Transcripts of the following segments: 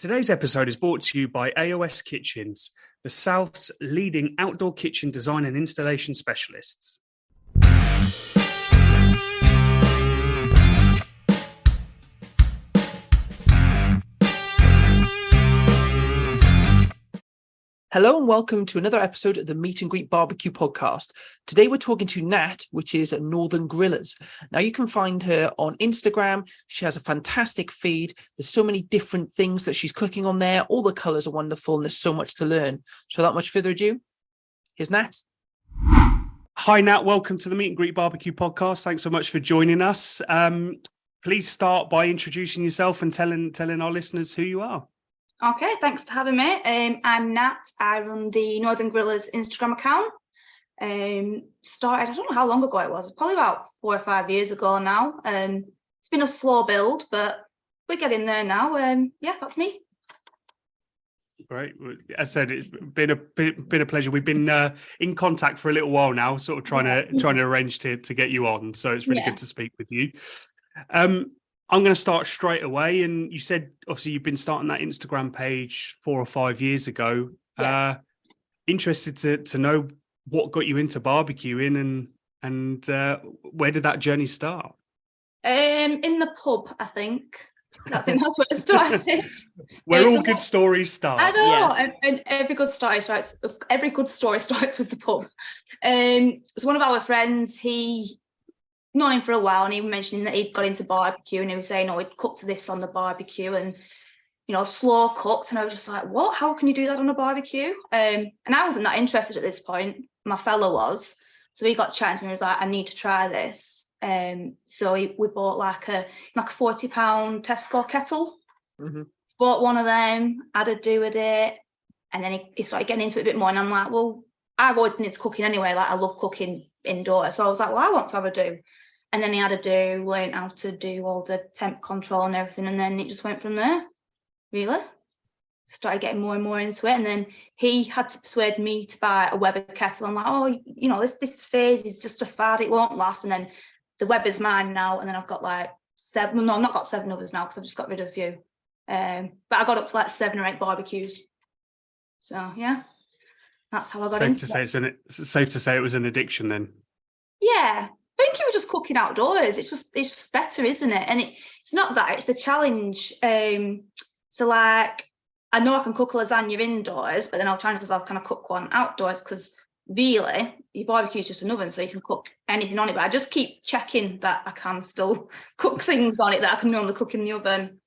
Today's episode is brought to you by AOS Kitchens, the South's leading outdoor kitchen design and installation specialists. Hello and welcome to another episode of the Meet and Greet Barbecue podcast. Today we're talking to Nat, which is Northern Grillers. Now you can find her on Instagram. She has a fantastic feed. There's so many different things that she's cooking on there. All the colours are wonderful and there's so much to learn. So without much further ado, here's Nat. Hi Nat, welcome to the Meet and Greet Barbecue podcast. Thanks so much for joining us. Please start by introducing yourself and telling our listeners who you are. Okay, thanks for having me. I'm Nat. I run the Northern Grillers Instagram account. Started, I don't know how long ago it was, probably about 4 or 5 years ago now. It's been a slow build, but we're getting there now. Yeah, that's me. Great. As I said, it's been a pleasure. We've been in contact for a little while now, sort of trying to arrange to get you on. So it's really good to speak with you. I'm going to start straight away. And you said, obviously, you've been starting that Instagram page 4 or 5 years ago. Yeah. Interested to know what got you into barbecuing and where did that journey start? In the pub, I think. I think that's where it started. Where all good stories start. I know, and every good story starts with the pub. So one of our friends, he known him for a while, and he was mentioning that he'd got into barbecue, and he was saying, he'd cooked this on the barbecue and, slow cooked. And I was just like, what? How can you do that on a barbecue? And I wasn't that interested at this point. My fella was. So he got chatting to me and was like, I need to try this. So we bought like a £40 Tesco kettle. Mm-hmm. Bought one of them, had a do with it. And then he started getting into it a bit more. And I'm like, well, I've always been into cooking anyway. Like, I love cooking indoors. So I was like, well, I want to have a do. And then he had a do, learned how to do all the temp control and everything. And then it just went from there, really. Started getting more and more into it. And then he had to persuade me to buy a Weber kettle. I'm like, this phase is just a fad. It won't last. And then the Weber's mine now. And then I've got like 7. No, I've not got 7 others now because I've just got rid of a few. But I got up to like 7 or 8 barbecues. So, yeah. That's how I got into it. It's safe to say it was an addiction then. Yeah, I think you were just cooking outdoors. It's just better, isn't it? And it's not that, it's the challenge. So like, I know I can cook lasagna indoors, but then I'll try to kind of cook one outdoors because really your barbecue is just an oven, so you can cook anything on it. But I just keep checking that I can still cook things on it that I can normally cook in the oven.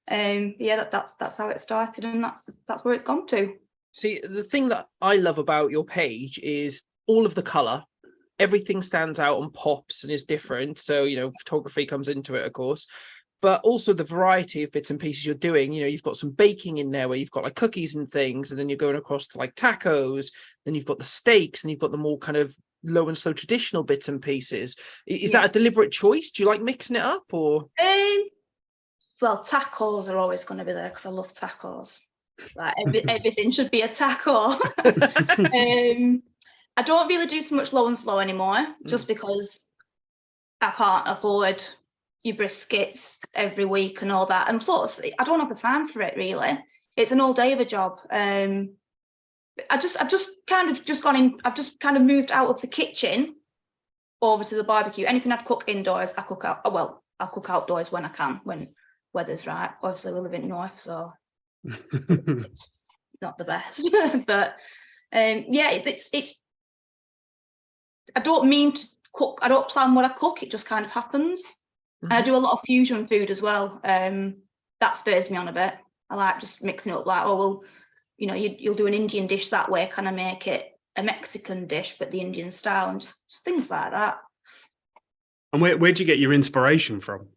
Yeah, that's how it started, and that's where it's gone to. See, the thing that I love about your page is all of the colour. Everything stands out and pops and is different. So, photography comes into it, of course. But also the variety of bits and pieces you're doing. You've got some baking in there where you've got like cookies and things. And then you're going across to like tacos. Then you've got the steaks. And you've got the more kind of low and slow traditional bits and pieces. Is that a deliberate choice? Do you like mixing it up or? Well, tacos are always going to be there because I love tacos. Like everything should be a taco. I don't really do so much low and slow anymore, just because I can't afford your briskets every week and all that. And plus, I don't have the time for it really. It's an all day of a job. I've just kind of moved out of the kitchen over to the barbecue. Anything I'd cook indoors, I cook out. Well, I'll cook outdoors when I can, when weather's right. Obviously, we live in North, so it's not the best. But it's. I don't mean to cook. I don't plan what I cook. It just kind of happens. Mm-hmm. And I do a lot of fusion food as well. That spurs me on a bit. I like just mixing it up. Like, you'll do an Indian dish that way. Can I make it a Mexican dish, but the Indian style, and just things like that. And where'd you get your inspiration from?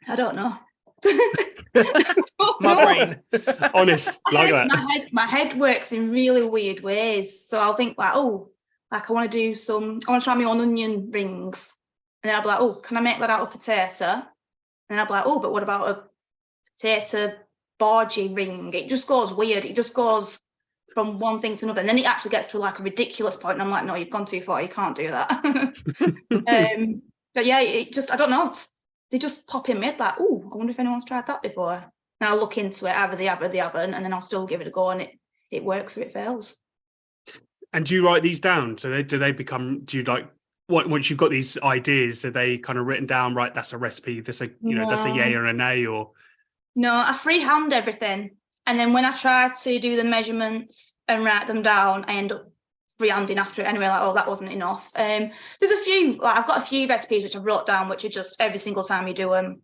I don't know. My brain. Honest. My head works in really weird ways. So I'll think like, I want to try my own onion rings. And then I'll be like, can I make that out of potato? And then I'll be like, but what about a potato bargee ring? It just goes weird. It just goes from one thing to another. And then it actually gets to like a ridiculous point. And I'm like, no, you've gone too far. You can't do that. But yeah, I don't know. They just pop in my head like, I wonder if anyone's tried that before. And I'll look into it, either they have or they haven't, and then I'll still give it a go, and it works or it fails. And do you write these down? So do you like, once you've got these ideas, are they kind of written down, right, that's a recipe, that's a that's a yay or a nay, or? No, I freehand everything. And then when I try to do the measurements and write them down, I end up freehanding after it anyway, like, oh, that wasn't enough. There's a few, like I've got a few recipes which I've wrote down, which are just every single time you do them,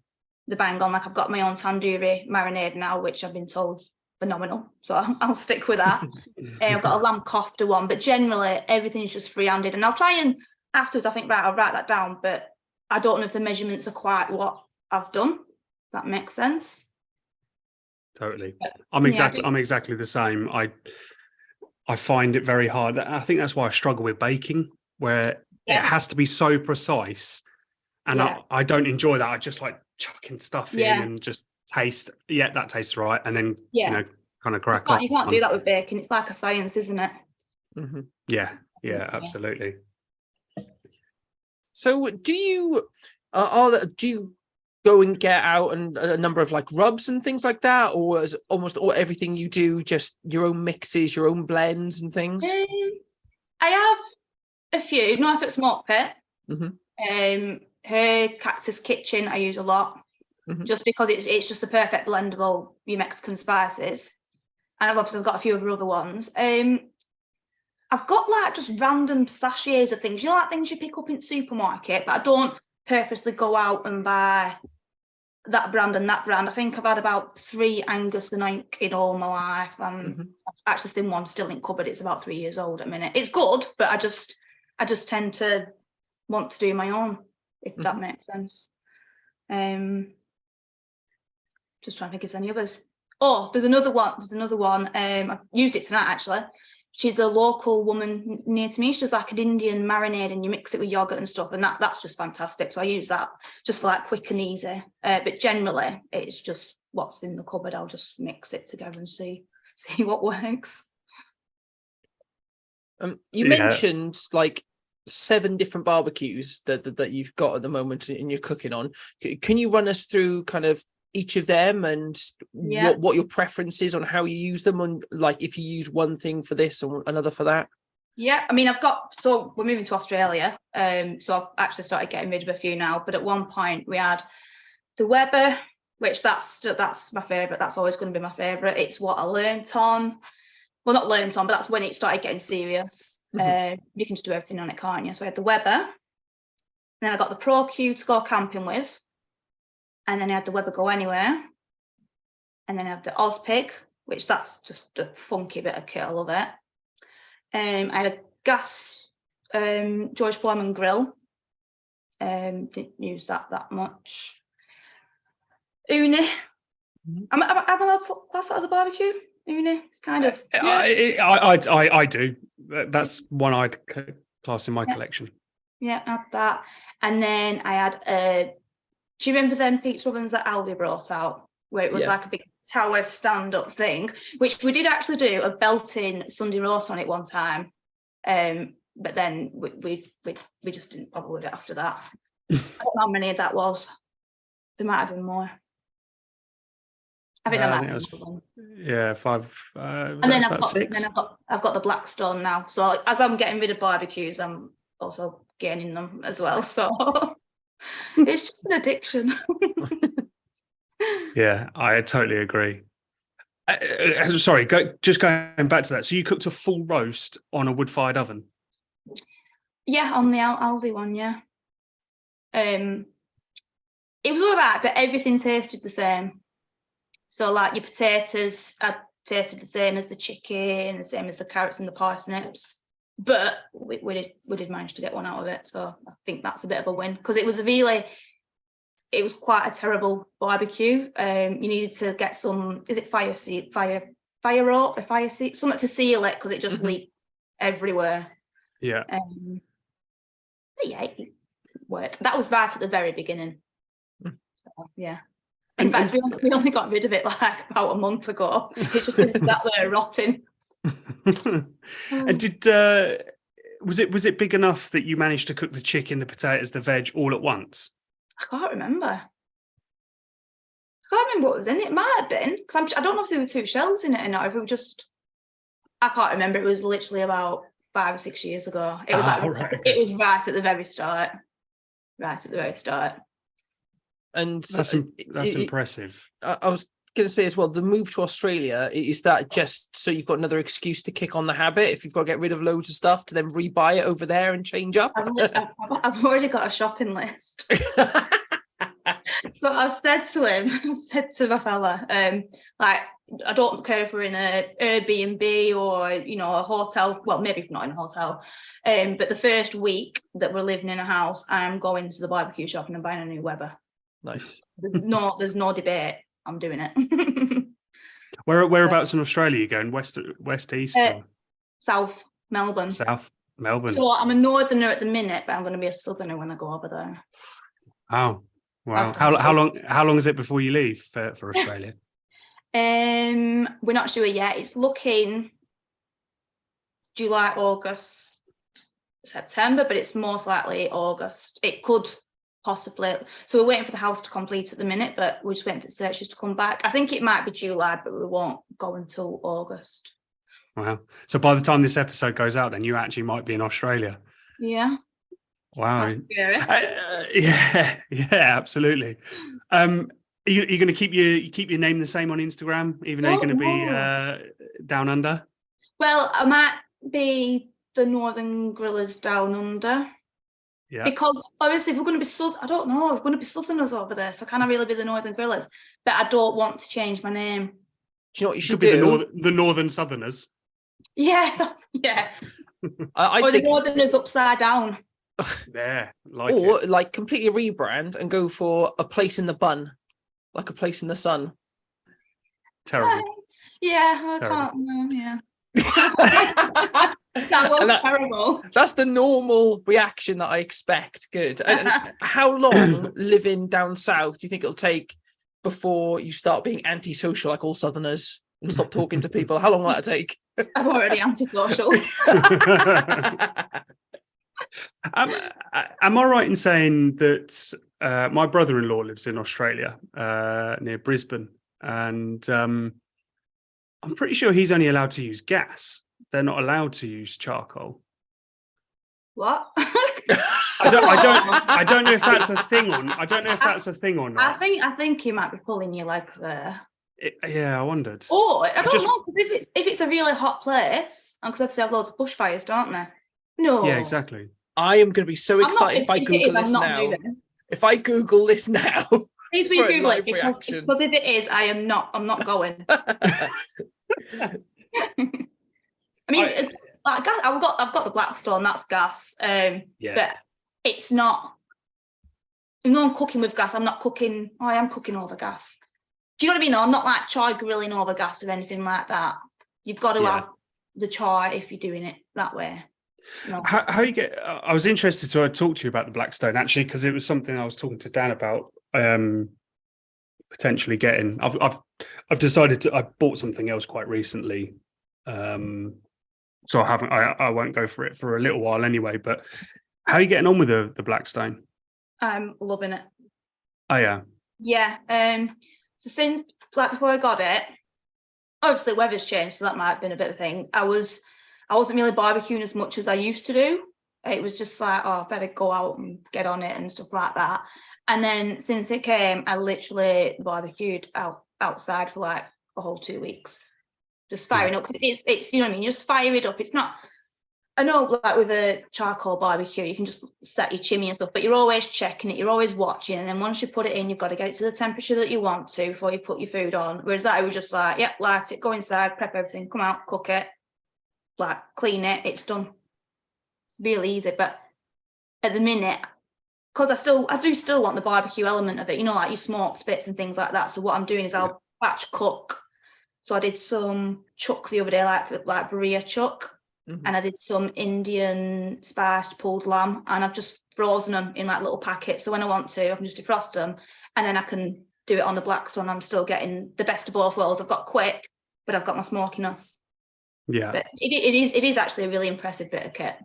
the bang on. Like I've got my own tandoori marinade now, which I've been told phenomenal, so I'll stick with that. I've got a lamb kofta one, but generally everything's just freehanded. And I'll try and afterwards, I think, right, I'll write that down, but I don't know if the measurements are quite what I've done. If that makes sense. Totally. I'm exactly the same. I find it very hard. I think that's why I struggle with baking, where it has to be so precise, and I don't enjoy that. I just like chucking stuff in and just taste. Yeah, that tastes right, and then kind of crack on. You can't do that with baking. It's like a science, isn't it? Mm-hmm. Yeah, absolutely. So, do you go and get out and a number of like rubs and things like that, or is almost everything you do just your own mixes, your own blends and things? I have a few. Norfolk Smart Pit. Mm-hmm. Her Cactus Kitchen I use a lot, just because it's just the perfect blend of all your Mexican spices. And I've obviously got a few other ones. I've got like just random sachets of things, like things you pick up in the supermarket, but I don't purposely go out and buy that brand and that brand. I think I've had about 3 Angus and Oink in all my life, and I've actually seen one still in cupboard. It's about 3 years old at the minute. It's good, but I just tend to want to do my own, if that makes sense. Just trying to think if there's any others. Oh, there's another one. I've used it tonight actually. She's a local woman near to me. She's like an Indian marinade, and you mix it with yogurt and stuff, and that's just fantastic. So I use that just for like quick and easy. But generally, it's just what's in the cupboard. I'll just mix it together and see what works. You mentioned like 7 different barbecues that you've got at the moment and you're cooking on. Can you run us through kind of each of them and what your preference is on how you use them, and like if you use one thing for this or another for that? Yeah, I mean, so we're moving to Australia, so I've actually started getting rid of a few now, but at one point we had the Weber, which that's my favorite. That's always going to be my favorite. It's what I learnt on, well, not learnt on, but that's when it started getting serious. You can just do everything on it, can't you? So I had the Weber, then I got the Pro Q to go camping with, and then I had the Weber Go Anywhere, and then I have the Ozpig, which that's just a funky bit of kit. I love it. I had a gas George Foreman grill. Didn't use that much. Uni. Am I allowed to class that as a barbecue? Uni. It's kind of. I do. That's one I'd class in my collection. Yeah, I had that, and then I had do you remember them pizza ovens that Aldi brought out, where it was like a big tower stand-up thing, which we did actually do a belting Sunday roast on it one time, but then we just didn't bother with it after that. I don't know how many that was. There might have been more. I think there might have been more. Yeah, 5. And then I've got the Blackstone now. So as I'm getting rid of barbecues, I'm also gaining them as well. So it's just an addiction. Yeah, I totally agree. Sorry, just going back to that. So you cooked a full roast on a wood-fired oven? Yeah, on the Aldi one, yeah. It was all right, but everything tasted the same. So like your potatoes tasted the same as the chicken, the same as the carrots and the parsnips. But we did manage to get one out of it, so I think that's a bit of a win, because it was quite a terrible barbecue. You needed to get some, is it fire rope, a fire seat, something to seal it, because it just leaked everywhere. Yeah. But yeah, it worked. That was right at the very beginning. So, yeah. In fact, we only got rid of it like about a month ago. It's just been sat there rotting. And was it big enough that you managed to cook the chicken, the potatoes, the veg all at once? I can't remember. can't remember what was in it. It might have been, because I don't know if there were 2 shells in it or not. If it was just, I can't remember. It was literally about 5 or 6 years ago. It was Right, okay. it was right at the very start. Right at the very start. And That's impressive. I was going to say as well, the move to Australia, is that just so you've got another excuse to kick on the habit if you've got to get rid of loads of stuff to then rebuy it over there and change up? I've already got a shopping list. So I've said to my fella, like, I don't care if we're in a Airbnb or, you know, a hotel. Well, maybe not in a hotel. But the first week that we're living in a house, I'm going to the barbecue shop and I'm buying a new Weber. Nice. There's no debate. I'm doing it. Whereabouts in Australia are you going? West, east, or South Melbourne. South Melbourne? So I'm a northerner at the minute, but I'm going to be a southerner when I go over there. Oh, wow. How long is it before you leave for Australia? We're not sure yet. It's looking July, August, September, but it's most likely August. It could possibly. So we're waiting for the house to complete at the minute, but we're just waiting for the searches to come back. I think it might be July, but we won't go until August. Wow. So by the time this episode goes out, then you actually might be in Australia. Yeah. Wow. Yeah, absolutely. Are you going to keep your name the same on Instagram, even though you're going to be down under? Well, I might be the Northern Grillers Down Under. Yeah. Because obviously, if we're going to be I don't know, we're going to be Southerners over there, so can I really be the Northern Grillers? But I don't want to change my name. Do you know what you should do? The Northern Southerners. Yeah, yeah. Or the Northerners upside down. There, like completely rebrand and go for a place in the bun, like a place in the sun. Terrible. Yeah, I can't. No, yeah. That was terrible. That's the normal reaction that I expect. Good. And how long living down south do you think it'll take before you start being antisocial like all Southerners and stop talking to people? How long will that take? I'm already antisocial. Am I right in saying that my brother-in-law lives in Australia, near Brisbane, and I'm pretty sure he's only allowed to use gas. They're not allowed to use charcoal. What? I don't know if that's a thing or not. I think he might be pulling your leg there. Yeah, I wondered. Oh, I don't know, because if it's a really hot place, and because obviously they have loads of bushfires, don't they? No. Yeah, exactly. I am going to be so excited if I Google this now. If I Google this now. Please we Google it because if it is, I'm not going. I mean, like gas, I've got the Blackstone, that's gas. But it's not. Even though I'm cooking with gas, I'm not cooking. I am cooking over gas. Do you know what I mean? I'm not like char grilling over gas or anything like that. You've got to have the char if you're doing it that way. No. How you get? I was interested to talk to you about the Blackstone actually, because it was something I was talking to Dan about. Potentially getting. I've decided I bought something else quite recently. So I won't go for it for a little while anyway. But how are you getting on with the Blackstone? I'm loving it. Oh yeah. Yeah. So since before I got it, obviously weather's changed, so that might have been a bit of a thing. I wasn't really barbecuing as much as I used to do. It was just like, I better go out and get on it and stuff like that. And then since it came, I literally barbecued outside for like a whole 2 weeks, just firing up. It's you know what I mean. You just fire it up. It's not. I know, like with a charcoal barbecue, you can just set your chimney and stuff, but you're always checking it. You're always watching, and then once you put it in, you've got to get it to the temperature that you want to before you put your food on. Whereas that, I was just like, yep, light it, go inside, prep everything, come out, cook it, like clean it. It's done. Really easy. But at the minute, because I do still want the barbecue element of it, you know, like your smoked bits and things like that. So what I'm doing is I'll batch cook. So I did some chuck the other day, like burrito chuck, and I did some Indian spiced pulled lamb, and I've just frozen them in like little packets. So when I want to, I can just defrost them, and then I can do it on the Blackstone. I'm still getting the best of both worlds. I've got quick, but I've got my smokiness. Yeah, but it is actually a really impressive bit of kit.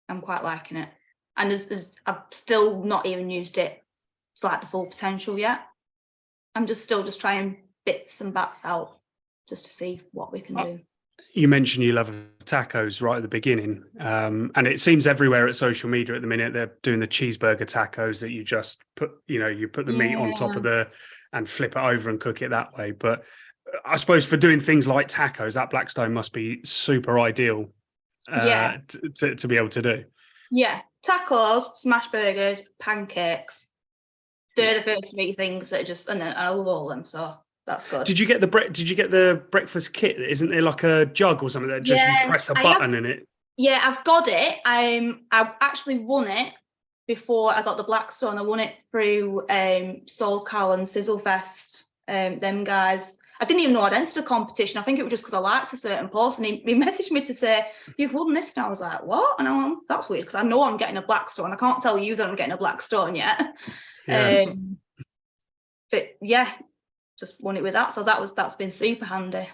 I'm quite liking it. And I've still not even used it to like the full potential yet. I'm just trying bits and bats out just to see what we can do. You mentioned you love tacos right at the beginning, and it seems everywhere at social media at the minute they're doing the cheeseburger tacos that you just put, you put the meat on top of and flip it over and cook it that way. But I suppose for doing things like tacos, that Blackstone must be super ideal to be able to do. Yeah, tacos, smash burgers, pancakes. They're the first three things that and then I love all of them, so that's good. Did you get the breakfast kit? Isn't there like a jug or something that just you press a button in it? Yeah, I've got it. I actually won it before I got the Blackstone. I won it through Solcal and Sizzlefest. Them guys. I didn't even know I'd entered a competition. I think it was just because I liked a certain post, and he messaged me to say, "You've won this," and I was like, "What?" And I went, "That's weird because I know I'm getting a Blackstone. I can't tell you that I'm getting a Blackstone yet." Yeah. But yeah, just won it with that. So that's been super handy.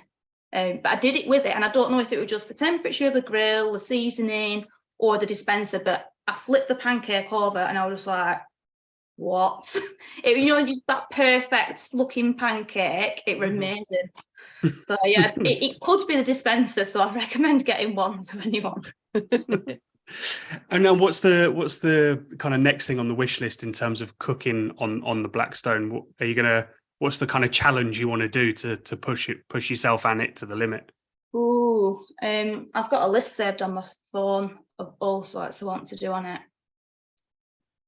But I did it with it, and I don't know if it was just the temperature of the grill, the seasoning, or the dispenser. But I flipped the pancake over, and I was just like, "What?" Just that perfect looking pancake. It was amazing. So yeah, it could be the dispenser. So I recommend getting one to anyone. And now, what's the kind of next thing on the wish list in terms of cooking on the Blackstone? What's the kind of challenge you want to do to push yourself and it to the limit? Ooh, I've got a list saved on my phone of all sorts I want to do on it.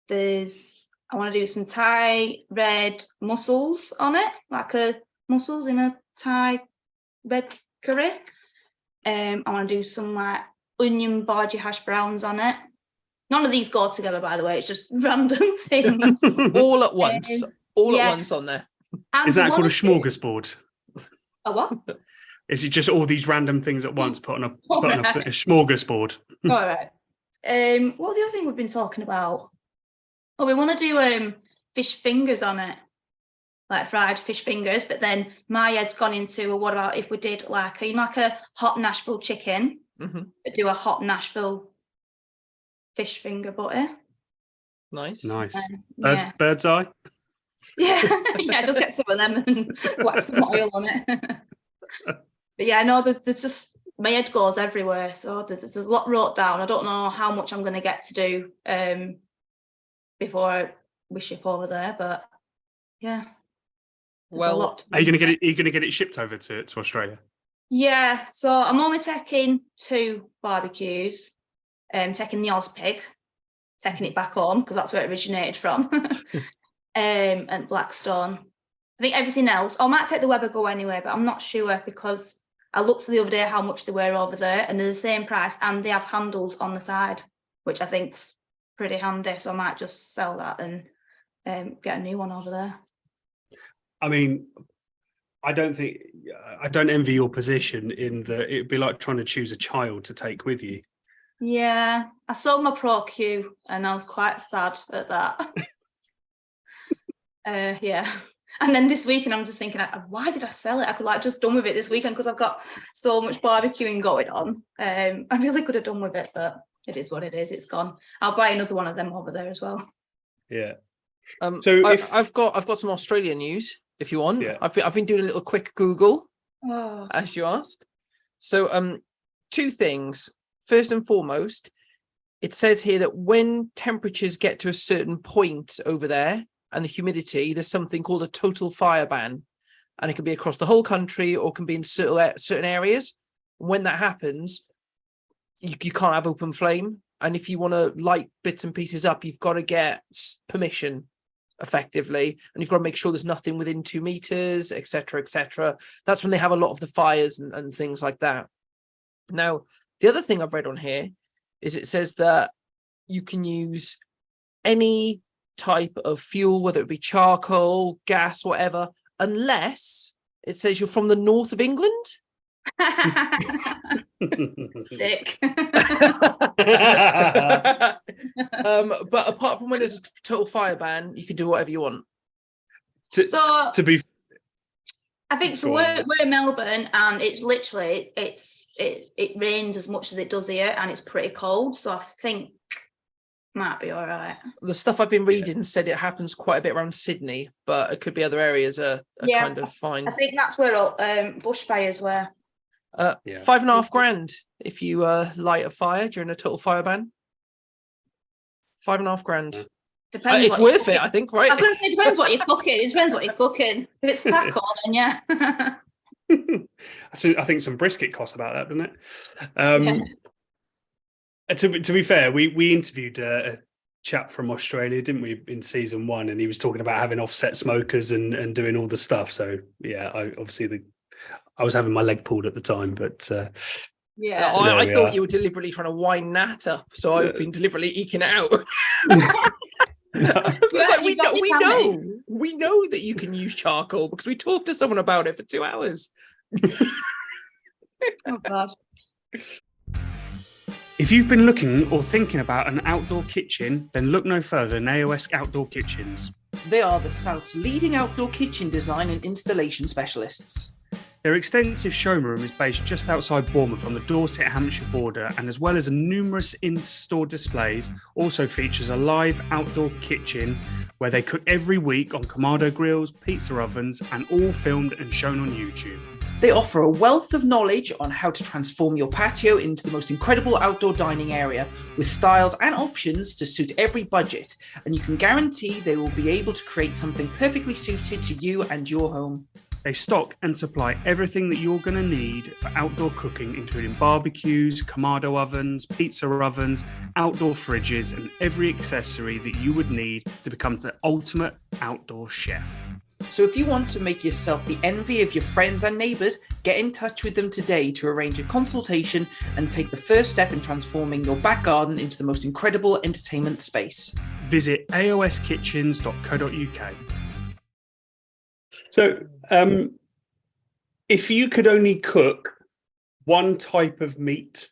I want to do some Thai red mussels on it, like mussels in a Thai red curry. I want to do some like onion bhaji hash browns on it. None of these go together, by the way. It's just random things. All at once. At once on there. And is that called a smorgasbord? A what? Is it just all these random things at once put on a smorgasbord? All right. What the other thing we've been talking about? Oh, we want to do fish fingers on it, like fried fish fingers. But then my head's gone into, well, what about if we did like a hot Nashville chicken, but do a hot Nashville fish finger butter? Nice. Bird's eye. Yeah, just get some of them and whack some oil on it. But yeah, no, there's just, my head goes everywhere, so there's a lot wrote down. I don't know how much I'm going to get to do before we ship over there, but yeah. Well, are you going to get it shipped over to Australia? Yeah, so I'm only taking 2 barbecues. Taking the Oz pig, taking it back home because that's where it originated from. And Blackstone. I think everything else, I might take the Weber Go anyway, but I'm not sure because I looked the other day how much they were over there, and they're the same price, and they have handles on the side, which I think's pretty handy. So I might just sell that and get a new one over there. I mean, I don't envy your position in that it'd be like trying to choose a child to take with you. Yeah, I sold my Pro Q and I was quite sad at that. Yeah. And then this weekend, I'm just thinking, why did I sell it? I could just done with it this weekend because I've got so much barbecuing going on. I really could have done with it, but it is what it is. It's gone. I'll buy another one of them over there as well. Yeah. So I've got some Australian news if you want. Yeah. I've been doing a little quick Google, as you asked. So 2 things. First and foremost, it says here that when temperatures get to a certain point over there and the humidity, there's something called a total fire ban, and it can be across the whole country or can be in certain areas. When that happens, you can't have open flame, and if you want to light bits and pieces up, you've got to get permission, effectively, and you've got to make sure there's nothing within 2 meters, etc., etc. That's when they have a lot of the fires and things like that. Now, the other thing I've read on here is it says that you can use any type of fuel, whether it be charcoal, gas, whatever, unless it says you're from the north of England. Dick. But apart from when there's a total fire ban, you can do whatever you want. I think so. We're in Melbourne, and it's literally it rains as much as it does here, and it's pretty cold. So I think Might be all right. The stuff I've been reading said it happens quite a bit around Sydney, but it could be other areas are kind of fine. I think that's where all bushfires were. $5,500 if you light a fire during a total fire ban. $5,500. Depends. It's worth it, I think, right? I'm going to say, it depends what you're cooking. It depends what you're cooking. If it's taco, then yeah. I think some brisket costs about that, doesn't it? To be fair, we interviewed a chap from Australia, didn't we, in season 1, and he was talking about having offset smokers and doing all the stuff. So yeah, I was having my leg pulled at the time, but yeah, I thought you were deliberately trying to wind that up, so I've been deliberately eking it out. We know that you can use charcoal because we talked to someone about it for 2 hours. Oh God. If you've been looking or thinking about an outdoor kitchen, then look no further than AOS Outdoor Kitchens. They are the South's leading outdoor kitchen design and installation specialists. Their extensive showroom is based just outside Bournemouth on the Dorset-Hampshire border, and as well as numerous in-store displays, also features a live outdoor kitchen where they cook every week on Kamado grills, pizza ovens, and all filmed and shown on YouTube. They offer a wealth of knowledge on how to transform your patio into the most incredible outdoor dining area with styles and options to suit every budget, and you can guarantee they will be able to create something perfectly suited to you and your home. They stock and supply everything that you're going to need for outdoor cooking, including barbecues, Kamado ovens, pizza ovens, outdoor fridges, and every accessory that you would need to become the ultimate outdoor chef. So if you want to make yourself the envy of your friends and neighbours, get in touch with them today to arrange a consultation and take the first step in transforming your back garden into the most incredible entertainment space. Visit aoskitchens.co.uk. So, if you could only cook one type of meat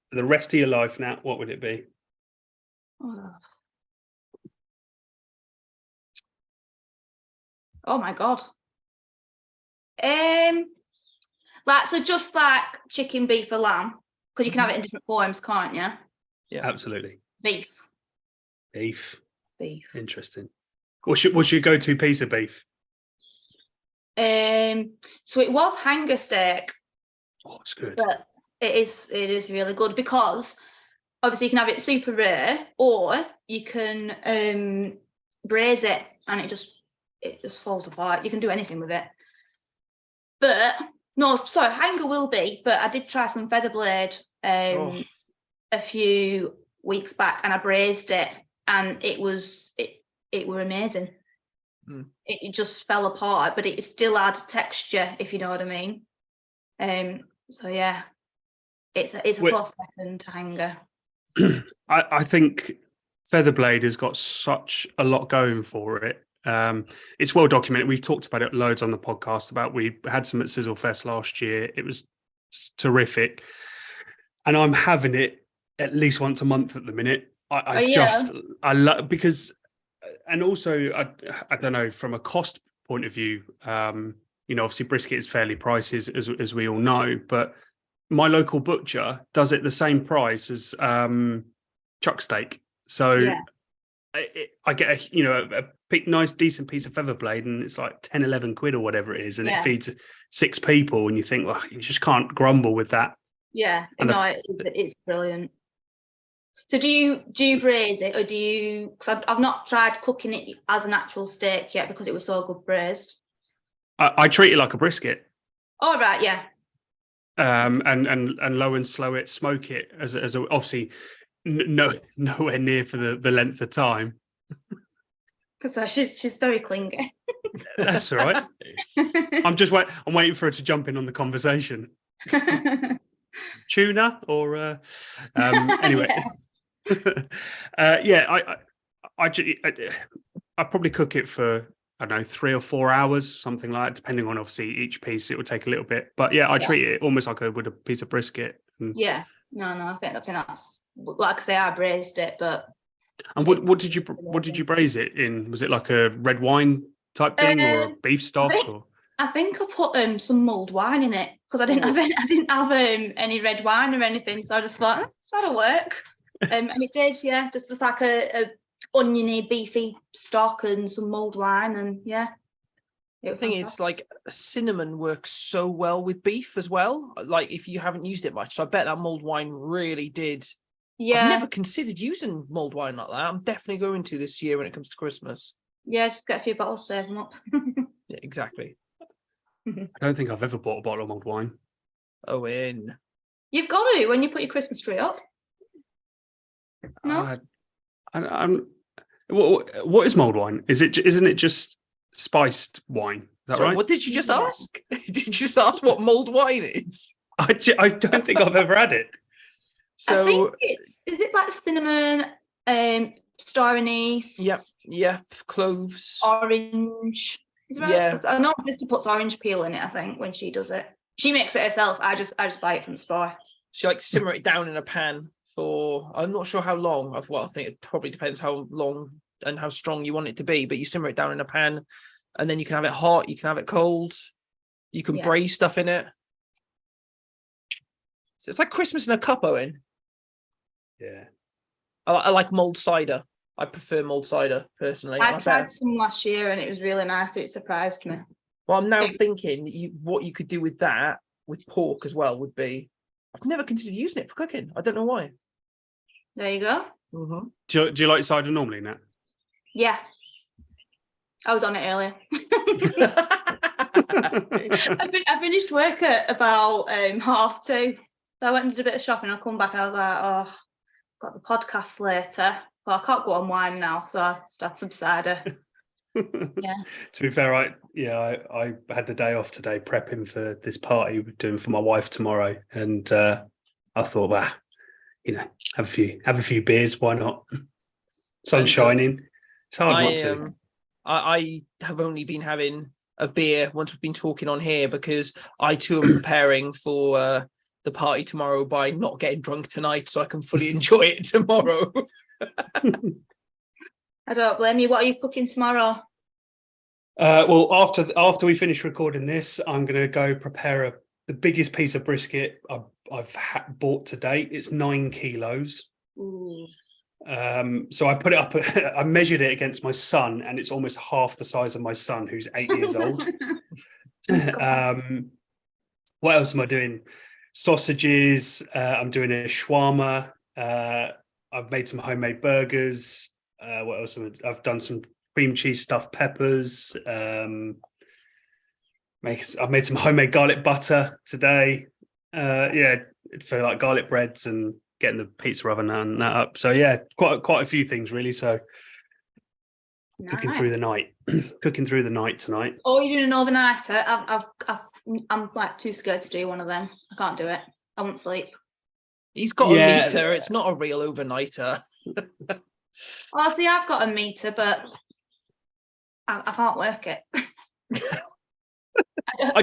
for the rest of your life now, what would it be? Oh my God. Just like chicken, beef, or lamb, because you can have it in different forms, can't you? Yeah, absolutely. Beef. Interesting. What's your go-to piece of beef? So it was hanger steak. Oh, it's good. But it is really good because obviously you can have it super rare, or you can braise it and it just falls apart. You can do anything with it. But no, sorry, hanger will be. But I did try some feather blade a few weeks back, and I braised it, and it were amazing. It just fell apart, but it still had texture, if you know what I mean. So yeah, it's a close second to hanger. I think Featherblade has got such a lot going for it. It's well documented. We've talked about it loads on the podcast. We had some at Sizzle Fest last year. It was terrific, and I'm having it at least once a month at the minute. I love because. And also, I don't know, from a cost point of view, obviously brisket is fairly priced, as we all know, but my local butcher does it the same price as chuck steak. So I get a nice, decent piece of feather blade, and it's like 10, 11 quid or whatever it is, and it feeds 6 people, and you think, well, you just can't grumble with that. Yeah, and it's brilliant. So do you braise it, or do you? Because I've not tried cooking it as an actual steak yet because it was so good braised. I treat it like a brisket. Oh right, yeah. And low and slow it, smoke it as obviously nowhere near for the length of time. Because she's very clingy. That's all right. I'm waiting for her to jump in on the conversation. Tuna or anyway. I probably cook it for, I don't know, 3 or 4 hours, something like that, depending on obviously each piece. It would take a little bit, but I treat it almost like I would a piece of brisket. No, I think that's, like I say, I braised it, but. And what did you braise it in? Was it like a red wine type thing or a beef stock? I think I put some mulled wine in it because I didn't have any red wine or anything, so I just thought that'll work. And it did, yeah, just like a oniony, beefy stock and some mulled wine, and yeah. The thing is, like, cinnamon works so well with beef as well. Like, if you haven't used it much, so I bet that mulled wine really did. Yeah. I've never considered using mulled wine like that. I'm definitely going to this year when it comes to Christmas. Yeah, just get a few bottles, save them up. Yeah, exactly. I don't think I've ever bought a bottle of mulled wine. Owen. You've got to when you put your Christmas tree up. No. What is mulled wine? Isn't it just spiced wine? Is that Sorry, right? what did you just ask? Did you just ask what mulled wine is? I don't think I've ever had it. So I think is it like cinnamon, star anise? Yep, cloves. Orange. Is it right? Yeah. I know my sister puts orange peel in it, I think, when she does it. She makes it herself. I just buy it from the store. She like simmer it down in a pan for, I'm not sure how long. I think it probably depends how long and how strong you want it to be, but you simmer it down in a pan, and then you can have it hot, you can have it cold, you can braise stuff in it. So it's like Christmas in a cup, Owen. Yeah. I like mulled cider. I prefer mulled cider personally. I tried some last year and it was really nice. It surprised me. Well, I'm now thinking what you could do with that, with pork as well, would be, I've never considered using it for cooking. I don't know why. There you go. Mm-hmm. Do you like cider normally, Nat? Yeah. I was on it earlier. I finished work at about 2:30. So I went and did a bit of shopping. I'll come back and I was like, oh, got the podcast later. Well, I can't go on wine now, so I started some cider. Yeah. To be fair, I had the day off today prepping for this party we're doing for my wife tomorrow, and I thought, well, have a few beers, why not? Sun's shining. It's hard not to. I have only been having a beer once we've been talking on here, because I too am preparing for the party tomorrow by not getting drunk tonight, so I can fully enjoy it tomorrow. I don't blame you. What are you cooking tomorrow? Well, after we finish recording this, I'm going to go prepare the biggest piece of brisket I've bought to date. It's 9 kilos. Ooh. So I put it up. I measured it against my son, and it's almost half the size of my son, who's 8 years old. What else am I doing? Sausages. I'm doing a shawarma. I've made some homemade burgers. What else? I've done some cream cheese stuffed peppers. I've made some homemade garlic butter today. For like garlic breads and getting the pizza oven and that up. So yeah, quite a few things really. So cooking through the night, tonight. Oh, you're doing an overnighter? I'm like too scared to do one of them. I can't do it. I won't sleep. He's got a meter. It's not a real overnighter. Well, see, I've got a meter, but I can't work it.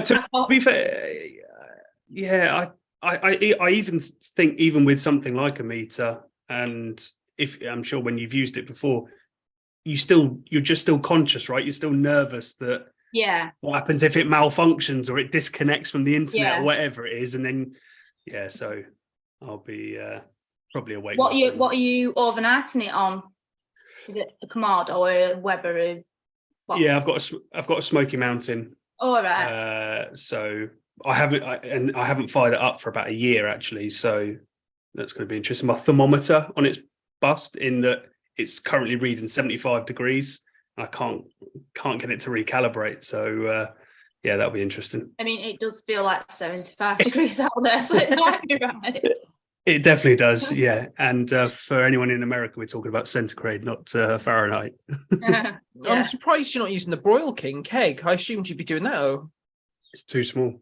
To be fair, I even think, even with something like a meter, and if I'm sure when you've used it before, you're just still conscious, right? You're still nervous that what happens if it malfunctions or it disconnects from the internet or whatever it is, and then so I'll be probably awake. What are you overnighting it on? Is it a Kamado or a Weber? Yeah, I've got a Smoky Mountain. Oh, right. So I haven't fired it up for about a year actually. So that's going to be interesting. My thermometer on its bust, in that it's currently reading 75 degrees. I can't get it to recalibrate. So that'll be interesting. I mean, it does feel like 75 degrees out there, so it might be right. It definitely does, yeah. And for anyone in America, we're talking about centigrade, not Fahrenheit. I'm surprised you're not using the Broil King keg. I assumed you'd be doing that. Oh, it's too small.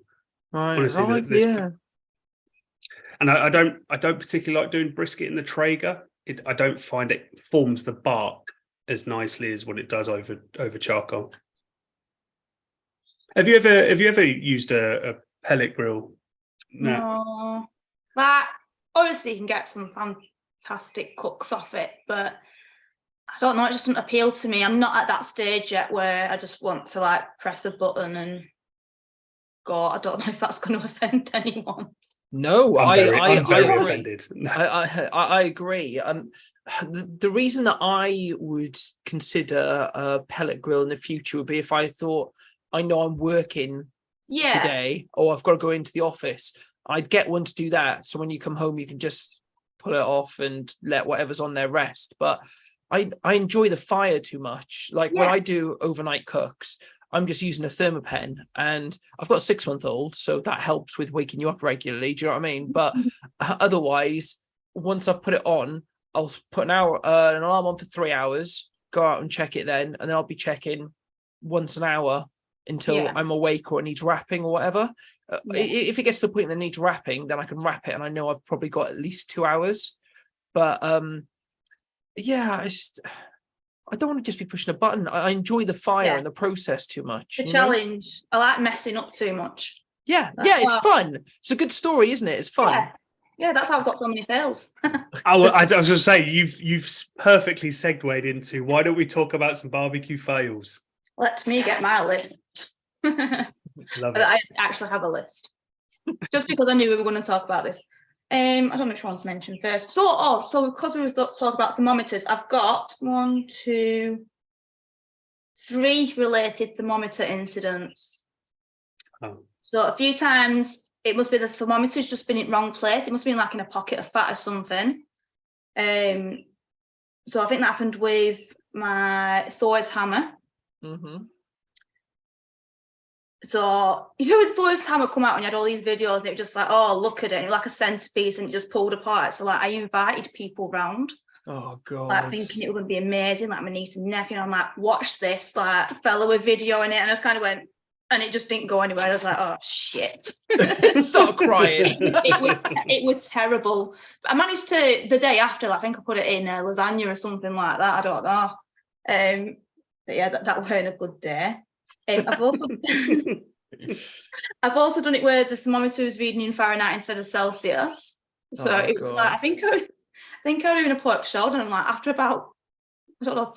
Right. Honestly, and I don't particularly like doing brisket in the Traeger. I don't find it forms the bark as nicely as what it does over charcoal. Have you ever used a pellet grill? No. Like, obviously you can get some fantastic cooks off it, but I don't know, it just doesn't appeal to me. I'm not at that stage yet where I just want to like press a button and go. I don't know if that's going to offend anyone. No, I'm very agree. offended. I agree. The reason that I would consider a pellet grill in the future would be if I thought, I know I'm working today, or I've got to go into the office. I'd get one to do that. So when you come home, you can just pull it off and let whatever's on there rest. But I enjoy the fire too much. Like when I do overnight cooks, I'm just using a thermopen, and I've got a 6-month-old, so that helps with waking you up regularly. Do you know what I mean? But otherwise, once I've put it on, I'll put an alarm on for 3 hours, go out and check it then, and then I'll be checking once an hour until I'm awake or it needs wrapping or whatever. If it gets to the point that it needs wrapping, then I can wrap it, and I know I've probably got at least 2 hours. But I don't want to just be pushing a button. I enjoy the fire and the process too much. The challenge. I like messing up too much. It's fun. It's a good story, isn't it? It's fun. Yeah, that's how I've got so many fails. I was going to say, you've perfectly segued into, why don't we talk about some barbecue fails? Let me get my list. Love it. I actually have a list. Just because I knew we were going to talk about this. I don't know which one to mention first. So because we were talking about thermometers, I've got 1, 2, 3 related thermometer incidents. Oh. So a few times it must be the thermometer's just been in the wrong place. It must be in like in a pocket of fat or something. So I think that happened with my Thor's hammer. Mm-hmm. So, with Thor's hammer come out and you had all these videos and it was just like, oh, look at it. And it was like a centerpiece and it just pulled apart. So, like, I invited people round. Oh, God. Like, thinking it was going to be amazing. Like, my niece and nephew. And I'm like, watch this. Like, fella with video in it. And I just kind of went, and it just didn't go anywhere. I was like, oh, shit. Start crying. it was terrible. I managed to, the day after, I think I put it in lasagna or something like that. I don't know. But yeah, that weren't a good day. I've also done it where the thermometer was reading in Fahrenheit instead of Celsius. So it was like, I think I was doing a pork shoulder, and like after about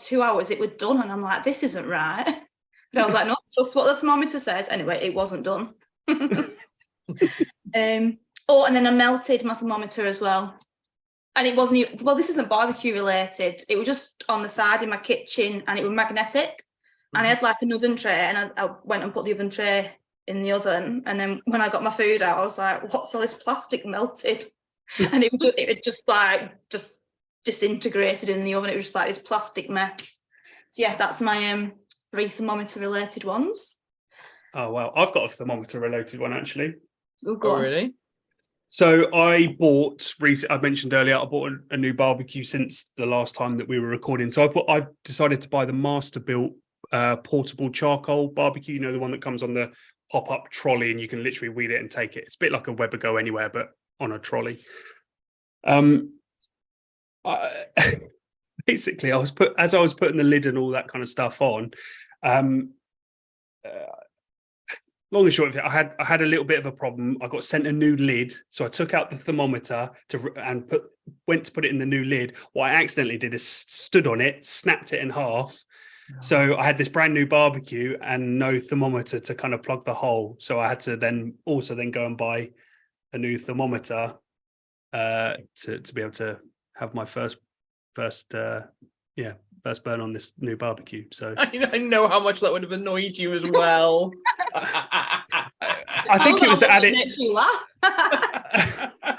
2 hours it was done, and I'm like, this isn't right. But I was like, no, trust what the thermometer says. Anyway, it wasn't done. And then I melted my thermometer as well. And it wasn't even, well, this isn't barbecue related. It was just on the side in my kitchen, and it was magnetic. And I had like an oven tray, and I went and put the oven tray in the oven. And then when I got my food out, I was like, what's all this plastic melted? And it just disintegrated in the oven. It was just like this plastic mess. So yeah, that's my 3 thermometer related ones. Oh, wow. I've got a thermometer related one, actually. Oh, really? So I mentioned earlier, I bought a new barbecue since the last time that we were recording. So I decided to buy the Masterbuilt portable charcoal barbecue, the one that comes on the pop-up trolley and you can literally wheel it and take it. It's a bit like a Weber Go Anywhere, but on a trolley. Basically, as I was putting the lid and all that kind of stuff on, long and short of it, I had a little bit of a problem. I got sent a new lid, so I took out the thermometer went to put it in the new lid. What I accidentally did is stood on it, snapped it in half. So I had this brand new barbecue and no thermometer to kind of plug the hole. So I had to then go and buy a new thermometer to be able to have my first burn on this new barbecue. So I know how much that would have annoyed you as well. I think it was added.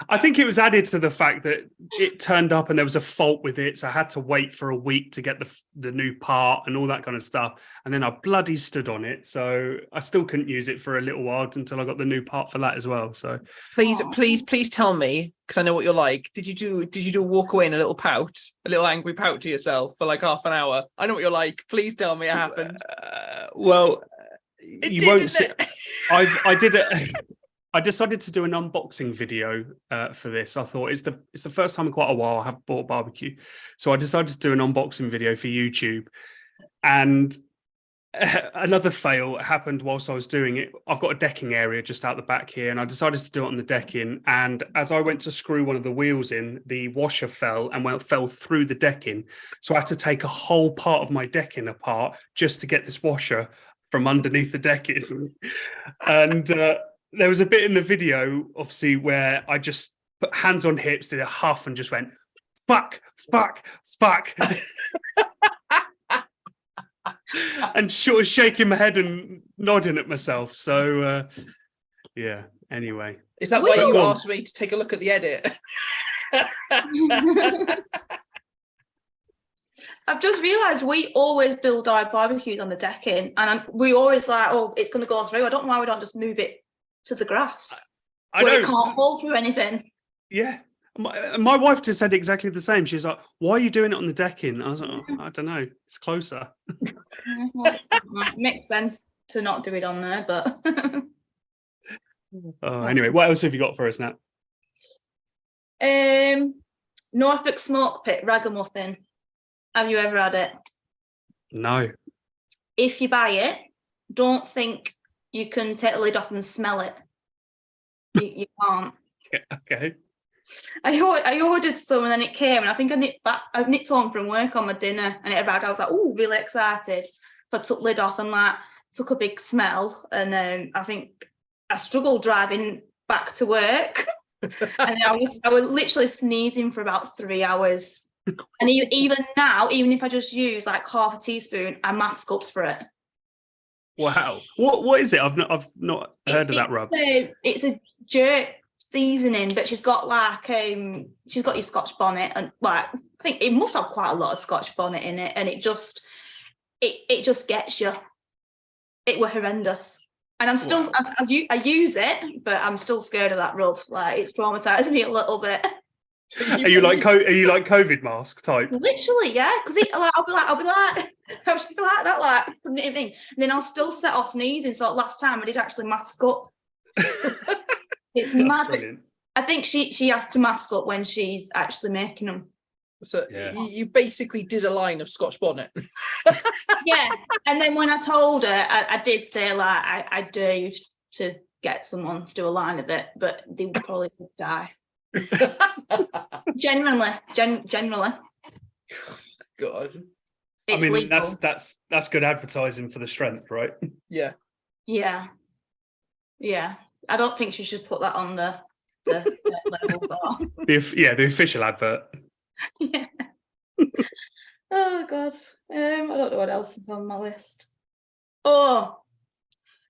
I think it was added to the fact that it turned up and there was a fault with it, so I had to wait for a week to get the new part and all that kind of stuff. And then I bloody stood on it, so I still couldn't use it for a little while until I got the new part for that as well. So please tell me, because I know what you're like. Did you do a walk away in a little pout, a little angry pout to yourself for like half an hour? I know what you're like. Please tell me it happened. You won't see. I did it. I decided to do an unboxing video for this. I thought it's the first time in quite a while I have bought barbecue, so I decided to do an unboxing video for YouTube. And another fail happened whilst I was doing it. I've got a decking area just out the back here, and I decided to do it on the decking. And as I went to screw one of the wheels in, the washer fell through the decking. So I had to take a whole part of my decking apart just to get this washer from underneath the decking. And there was a bit in the video, obviously, where I just put hands on hips, did a huff, and just went, fuck, fuck, fuck. And sort of shaking my head and nodding at myself. So, yeah, anyway. Is that why you Go on. asked me to take a look at the edit? I've just realised we always build our barbecues on the decking, and we always like, oh, it's going to go through. I don't know why we don't just move it to the grass. I where know. it can't fall through anything. Yeah. My wife just said exactly the same. She's like, why are you doing it on the decking? I was like, oh, I don't know. It's closer. It makes sense to not do it on there, but... Anyway, what else have you got for us, Nat? Norfolk Smart Pit Ragamuffin. Have you ever had it? No. If you buy it, don't think you can take the lid off and smell it. You can't. Okay. I ordered some and then it came, and I think I nipped home from work on my dinner and it arrived. I was like, oh, really excited. So I took lid off and like took a big smell, and I think I struggled driving back to work. And I was literally sneezing for about 3 hours. And even now, even if I just use like half a teaspoon, I mask up for it. Wow. What is it? I've not heard of that rub. It's a jerk seasoning, but she's got like she's got your Scotch bonnet, and like I think it must have quite a lot of Scotch bonnet in it, and it just gets you. It were horrendous. And I'm still, wow. I use it, but I'm still scared of that rub. Like, it's traumatized me a little bit. Are you like COVID mask type? Literally, yeah. Because I'll be like that, like from anything, and then I'll still set off sneezing. So last time I did actually mask up. It's mad. Brilliant. I think she has to mask up when she's actually making them. So yeah. You basically did a line of Scotch bonnet. Yeah, and then when I told her, I did say like I dare you to get someone to do a line of it, but they would probably die. Generally. God. I mean, legal. that's good advertising for the strength, right? Yeah. Yeah. I don't think she should put that on the level bar. The official advert. Yeah. Oh God. I don't know what else is on my list. Oh,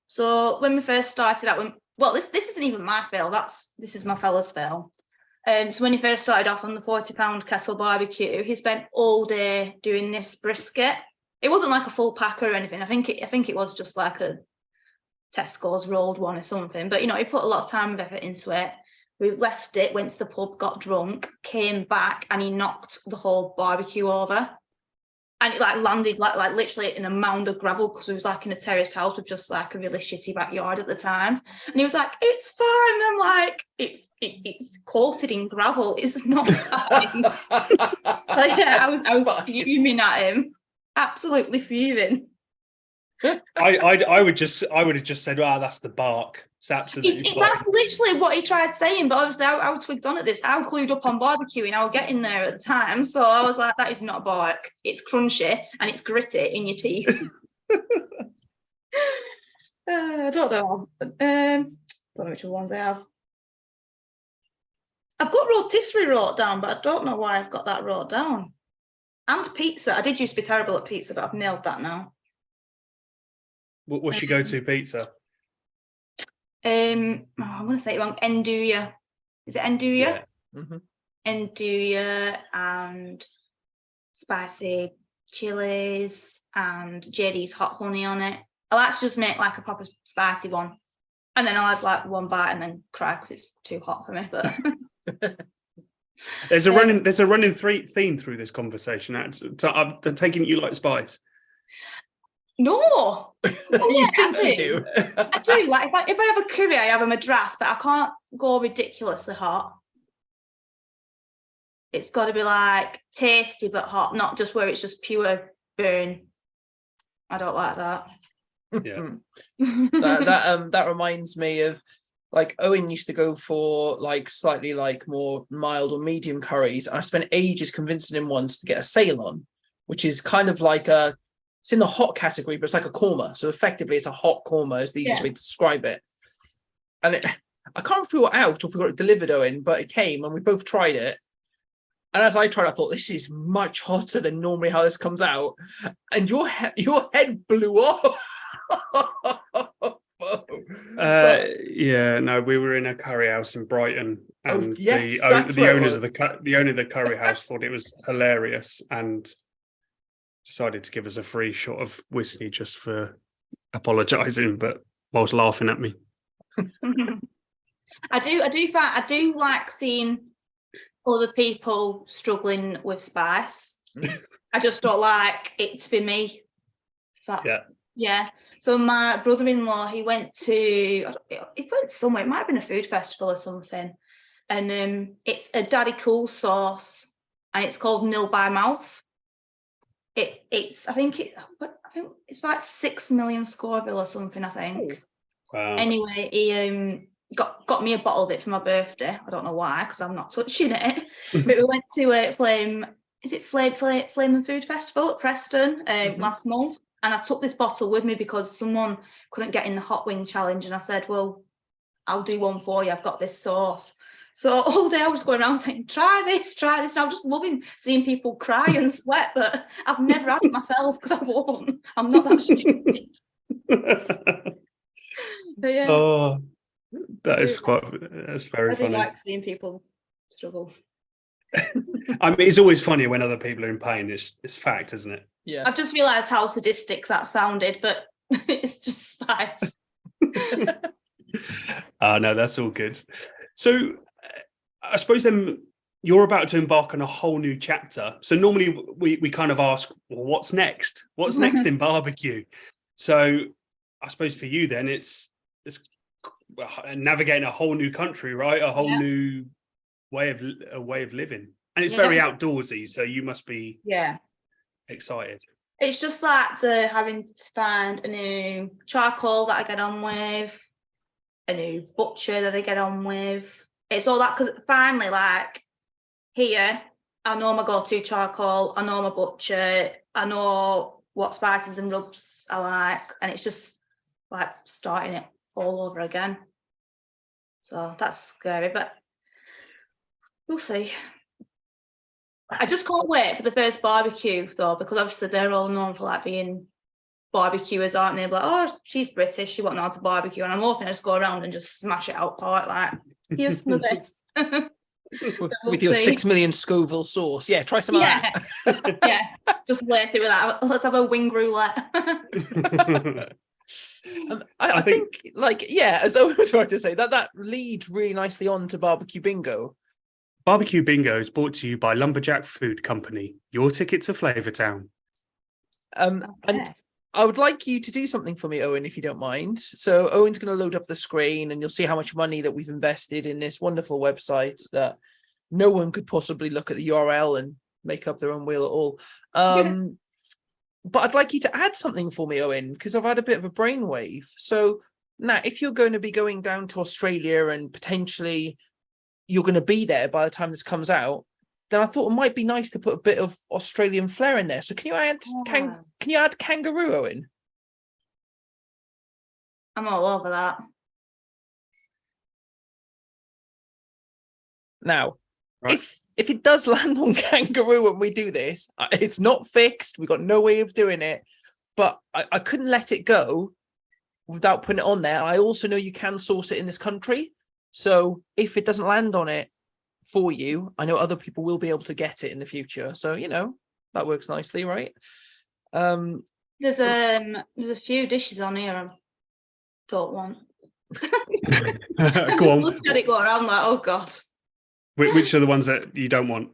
so when we first started out, this isn't even my fail. This is my fella's fail. So when he first started off on the £40 kettle barbecue, he spent all day doing this brisket. It wasn't like a full pack or anything. I think it was just like a Tesco's rolled one or something. But he put a lot of time and effort into it. We left it, went to the pub, got drunk, came back, and he knocked the whole barbecue over. And it like landed like literally in a mound of gravel, because it was like in a terraced house with just like a really shitty backyard at the time. And he was like, "It's fine." And I'm like, it's coated in gravel. It's not fine. Yeah, I was fuming at him, absolutely fuming. I would have just said, that's the bark. It's absolutely fine. That's literally what he tried saying, but obviously I was twigged on at this. I was clued up on barbecuing. I was getting there at the time, so I was like, that is not bark. It's crunchy and it's gritty in your teeth. I don't know. Don't know which ones I have. I've got rotisserie wrote down, but I don't know why I've got that wrote down. And pizza. I did used to be terrible at pizza, but I've nailed that now. What's your go-to pizza? I'm going to say it wrong. Andouille. Is it andouille? Yeah. Mm-hmm. Andouille and spicy chilies and JD's hot honey on it. I like to just make like a proper spicy one, and then I'll have like one bite and then cry because it's too hot for me. But there's a running theme through this conversation. I'm taking it you like spice. No. Oh, you think you do? I do. Like if I have a curry, I have a madras, but I can't go ridiculously hot. It's got to be like tasty but hot, not just where it's just pure burn. I don't like that. Yeah. that reminds me of like Owen used to go for like slightly like more mild or medium curries, and I spent ages convincing him once to get a Ceylon, which is kind of like it's in the hot category, but it's like a korma. So effectively, it's a hot korma is the easiest way to describe it. and I can't remember if we were out or if we got it delivered, Owen, but it came and we both tried it. And as I tried, I thought, this is much hotter than normally how this comes out. And your head blew off. Yeah, no, we were in a curry house in Brighton, and yes, the owners of the owner of the curry house thought it was hilarious and decided to give us a free shot of whiskey just for apologising, but whilst laughing at me. I do like seeing other people struggling with spice. I just don't like it to be me. Yeah. So my brother-in-law, he went somewhere. It might have been a food festival or something, and it's a Daddy Cool sauce, and it's called Nil by Mouth. I think it's about 6 million Scoville or something. I think. Wow. Anyway, he got me a bottle of it for my birthday. I don't know why, because I'm not touching it. But we went to Flame and Food Festival at Preston last month, and I took this bottle with me because someone couldn't get in the hot wing challenge, and I said, well, I'll do one for you. I've got this sauce. So all day I was going around saying, try this. And I'm just loving seeing people cry and sweat, but I've never had it myself because I won't. I'm not that stupid. But yeah. Oh, that's very I do funny. like seeing people struggle. I mean, it's always funny when other people are in pain. It's fact, isn't it? Yeah. I've just realised how sadistic that sounded, but it's just spice. No, that's all good. So I suppose then you're about to embark on a whole new chapter. So normally we kind of ask, well, what's next? What's next in barbecue? So I suppose for you then it's navigating a whole new country, right? A whole new way of living, and it's very outdoorsy. So you must be excited. It's just like having to find a new charcoal that I get on with, a new butcher that I get on with. It's all that, because finally, like here, I know my go-to charcoal, I know my butcher, I know what spices and rubs I like, and it's just like starting it all over again. So that's scary, but we'll see. I just can't wait for the first barbecue though, because obviously they're all known for like being barbecuers, aren't they? Like, oh, she's British, she won't know how to barbecue, and I'm hoping I just go around and just smash it out like here's some of this. With your 6 million Scoville sauce. Yeah, try some of that. Yeah, just lace it with that. Let's have a wing roulette. I think, as Owen was trying to say, that leads really nicely on to BBQ Bingo. BBQ Bingo is brought to you by Lumberjack Food Company, your ticket to Flavortown. And I would like you to do something for me, Owen, if you don't mind. So Owen's going to load up the screen and you'll see how much money that we've invested in this wonderful website that no one could possibly look at the URL and make up their own wheel at all. But I'd like you to add something for me, Owen, because I've had a bit of a brainwave. So now, if you're going to be going down to Australia and potentially you're going to be there by the time this comes out, then I thought it might be nice to put a bit of Australian flair in there. So can you add can you add kangaroo, Owen? I'm all over that. Now, if it does land on kangaroo when we do this, it's not fixed. We've got no way of doing it, but I couldn't let it go without putting it on there. I also know you can source it in this country. So if it doesn't land on it for you, I know other people will be able to get it in the future. So, that works nicely, right? There's a few dishes on here I don't want. Go on. Look at it go around like, oh God. Which are the ones that you don't want?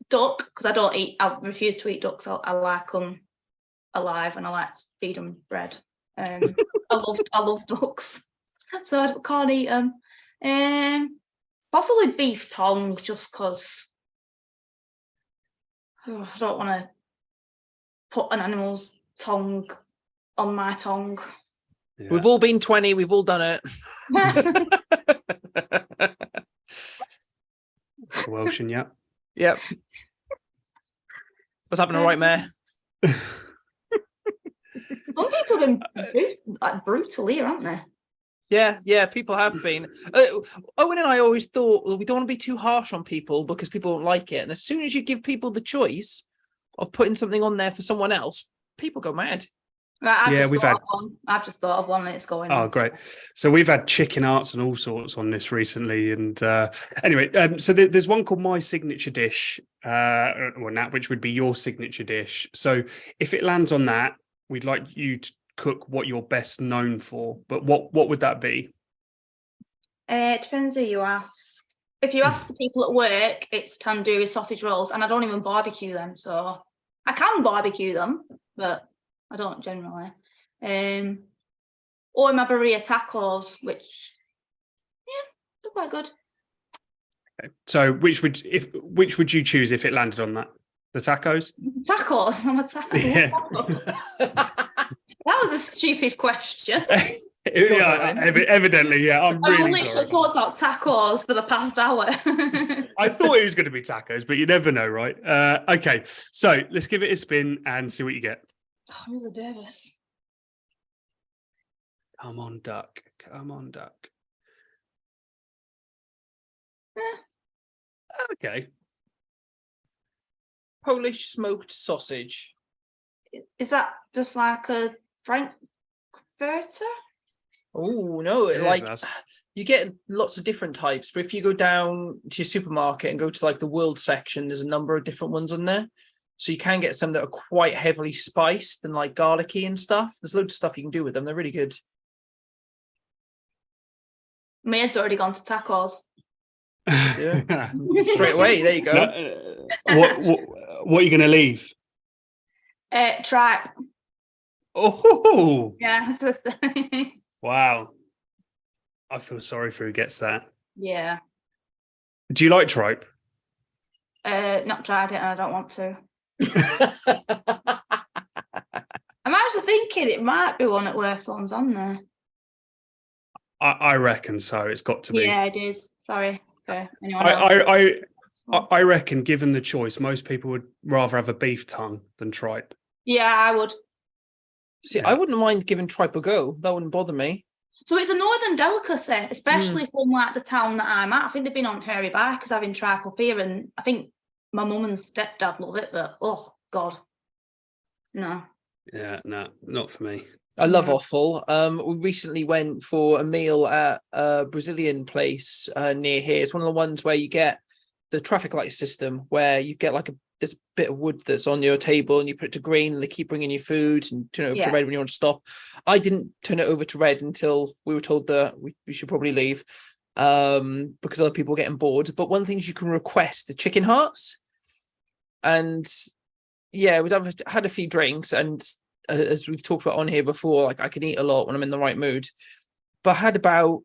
Duck, because I refuse to eat ducks. I like them alive and I like to feed them bread. I love ducks, so I can't eat them. Possibly beef tongue, just because I don't want to put an animal's tongue on my tongue. Yeah. We've all been 20, we've all done it. Welshing, yeah. Yep. What's happening, right, Mayor? Some people have been brutal here, aren't they? Yeah, people have been. Owen and I always thought, well, we don't want to be too harsh on people because people don't like it. And as soon as you give people the choice of putting something on there for someone else, people go mad. Right, I've just thought of one and it's going on. Oh, great. So we've had chicken arts and all sorts on this recently. And anyway, so there's one called My Signature Dish, or Nat, which would be your signature dish. So if it lands on that, we'd like you to cook what you're best known for. But what would that be? It depends who you ask. If you ask the people at work, it's tandoori sausage rolls, and I don't even barbecue them. So I can barbecue them, but I don't generally. Or my burrito tacos, which, yeah, they're quite good. Okay. So which would you choose if it landed on that? The tacos? Tacos? I'm a taco. Yeah. That was a stupid question. Yeah, evidently, yeah. I'm I've really literally sorry. talked about tacos for the past hour. I thought it was going to be tacos, but you never know, right? Okay, so let's give it a spin and see what you get. Oh, I'm really nervous. Come on, duck. Come on, duck. Okay. Polish smoked sausage. Is that just like a frankfurter? Oh no, Yeah, you get lots of different types, but if you go down to your supermarket and go to like the world section, there's a number of different ones on there. So you can get some that are quite heavily spiced and like garlicky and stuff. There's loads of stuff you can do with them. They're really good. My head's already gone to tacos. Yeah. Straight away, there you go. What are you going to leave? Tripe. Oh, Yeah. It's a thing. wow. I feel sorry for who gets that. Yeah. Do you like tripe? Not tried it and I don't want to. I'm actually thinking it might be one of the worst ones on there. I reckon so. It's got to be. Yeah, it is. Sorry for anyone else. I reckon, given the choice, most people would rather have a beef tongue than tripe. Yeah, I would. See, I wouldn't mind giving tripe a go. That wouldn't bother me. So it's a northern delicacy, especially from like the town that I'm at. I think they've been on hairy bikers having tripe up here, and I think my mum and stepdad love it, but oh god, no. Yeah, no, not for me. I love offal. We recently went for a meal at a Brazilian place near here. It's one of the ones where you get the traffic light system, where you get like this bit of wood that's on your table and you put it to green and they keep bringing you food and turn it over to red when you want to stop. I didn't turn it over to red until we were told that we should probably leave because other people were getting bored. But one thing is you can request the chicken hearts. And yeah, we've had a few drinks, and as we've talked about on here before, like I can eat a lot when I'm in the right mood, but I had about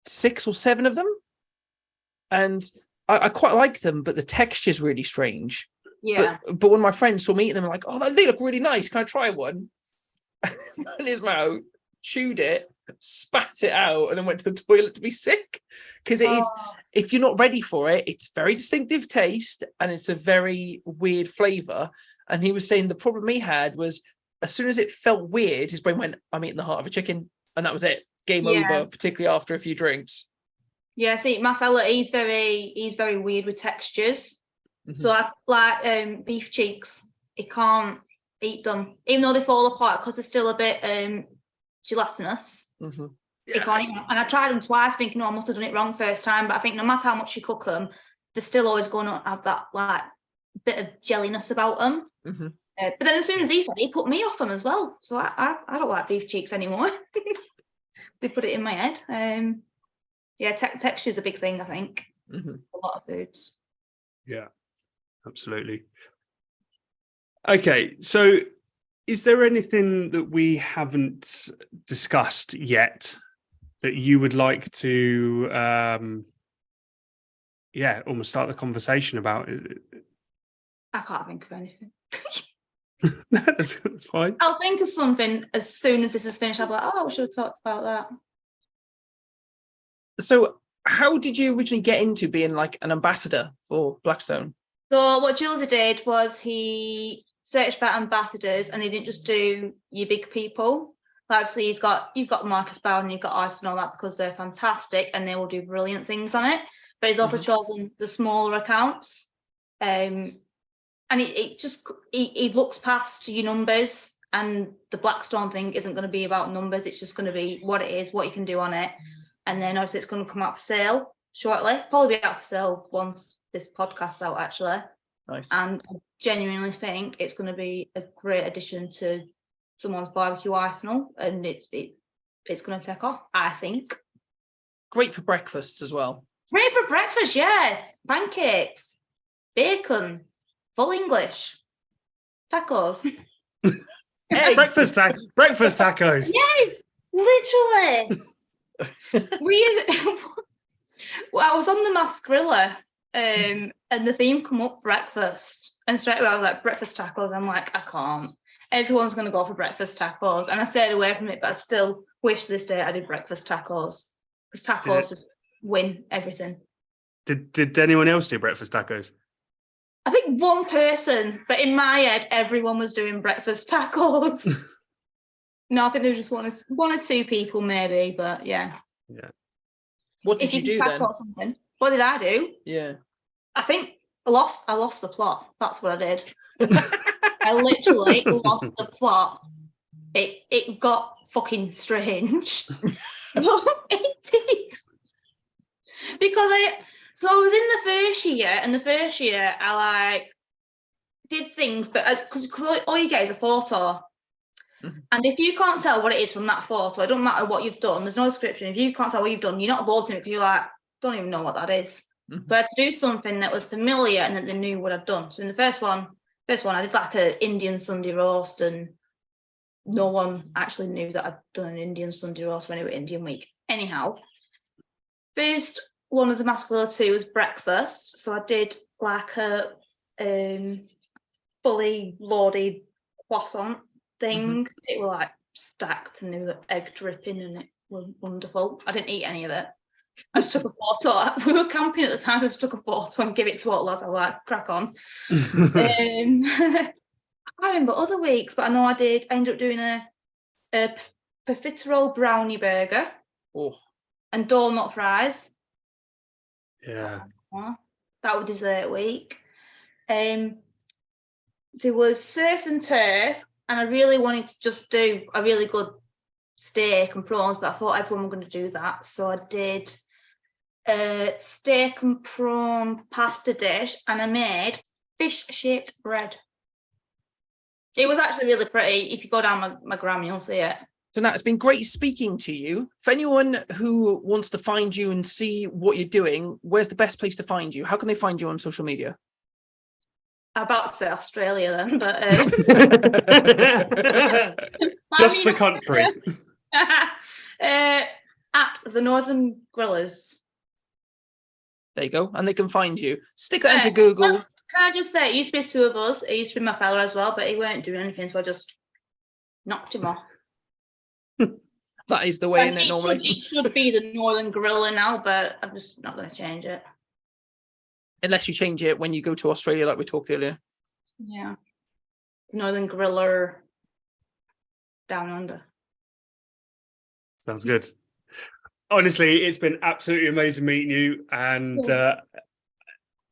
6 or 7 of them, and I quite like them, but the texture's really strange. Yeah. But when my friends saw me eat them, like, oh, they look really nice. Can I try one? In his mouth, chewed it, spat it out, and then went to the toilet to be sick. Because it is, if you're not ready for it, it's very distinctive taste and it's a very weird flavour. And he was saying the problem he had was as soon as it felt weird, his brain went, I'm eating the heart of a chicken. And that was it. Game over, particularly after a few drinks. Yeah, see, my fella, he's very weird with textures. Mm-hmm. So like beef cheeks, he can't eat them, even though they fall apart because they're still a bit gelatinous. Mm-hmm. He can't eat them. And I tried them twice, thinking, I must have done it wrong first time. But I think no matter how much you cook them, they're still always going to have that like bit of jelliness about them. Mm-hmm. But then as soon as he said it, he put me off them as well. So I don't like beef cheeks anymore. They put it in my head. Texture is a big thing, I think. Mm-hmm. A lot of foods. Yeah, absolutely. Okay, so is there anything that we haven't discussed yet that you would like to, almost start the conversation about? I can't think of anything. That's fine. I'll think of something as soon as this is finished. I'll be like, oh, we should have talked about that. So how did you originally get into being like an ambassador for Blackstone? So what Julesy did was he searched for ambassadors, and he didn't just do your big people. Obviously, you've got Marcus Bowden, you've got Ice and all that because they're fantastic and they will do brilliant things on it. But he's also chosen the smaller accounts, and he looks past your numbers. And the Blackstone thing isn't going to be about numbers. It's just going to be what it is, what you can do on it, and then obviously it's going to come out for sale shortly. Probably be out for sale once this podcast's out, actually. Nice. And I genuinely think it's going to be a great addition to someone's barbecue arsenal, and it's going to take off, I think. Great for breakfasts as well. Great for breakfast, yeah. Pancakes, bacon, full English, tacos. Breakfast tacos. Yes, literally. Well, I was on the Masked Griller, and the theme come up breakfast, and straight away I was like, breakfast tacos. I'm like, I can't. Everyone's going to go for breakfast tacos, and I stayed away from it, but I still wish this day I did breakfast tacos, because tacos just win everything. Did anyone else do breakfast tacos? I think one person, but in my head, everyone was doing breakfast tacos. No, I think there was just one or two people maybe, but yeah. Yeah. What did you do then? Something. What did I do? Yeah. I think I lost the plot. That's what I did. I literally lost the plot. It got fucking strange. It did. Because I was in the first year, and the first year I did things, but because all you get is a photo. And if you can't tell what it is from that photo, it don't matter what you've done. There's no description. If you can't tell what you've done, you're not voting it because you're like, don't even know what that is. But I had to do something that was familiar and that they knew what I'd done. So in the first one, I did like an Indian Sunday roast, and no one actually knew that I'd done an Indian Sunday roast when it was Indian week. Anyhow, first one of the Masked Griller 2 was breakfast. So I did like a fully loaded croissant thing. It was like stacked and there was egg dripping and it was wonderful. I didn't eat any of it. I just took a photo. We were camping at the time. I just took a photo and give it to all the lads. I was like, crack on. I can't remember other weeks, but I know I ended up doing a profiterole brownie burger and donut fries. Yeah. That was dessert week. There was surf and turf, and I really wanted to just do a really good steak and prawns, but I thought everyone was going to do that. So I did steak and prawn pasta dish, and I made fish-shaped bread. It was actually really pretty. If you go down my gram, you'll see it. So Nat, it's been great speaking to you. For anyone who wants to find you and see what you're doing, where's the best place to find you? How can they find you on social media? I'm about to say Australia then, but just the country. At the Northern Grillers. There you go, and they can find you. Stick that into Google. Well, can I just say, it used to be two of us. It used to be my fella as well, but he weren't doing anything, so I just knocked him off. That is the way, isn't it, normally? It should be the Northern Griller now, but I'm just not going to change it. Unless you change it when you go to Australia, like we talked earlier. Yeah. Northern Griller Down Under. Sounds good. Honestly, it's been absolutely amazing meeting you. And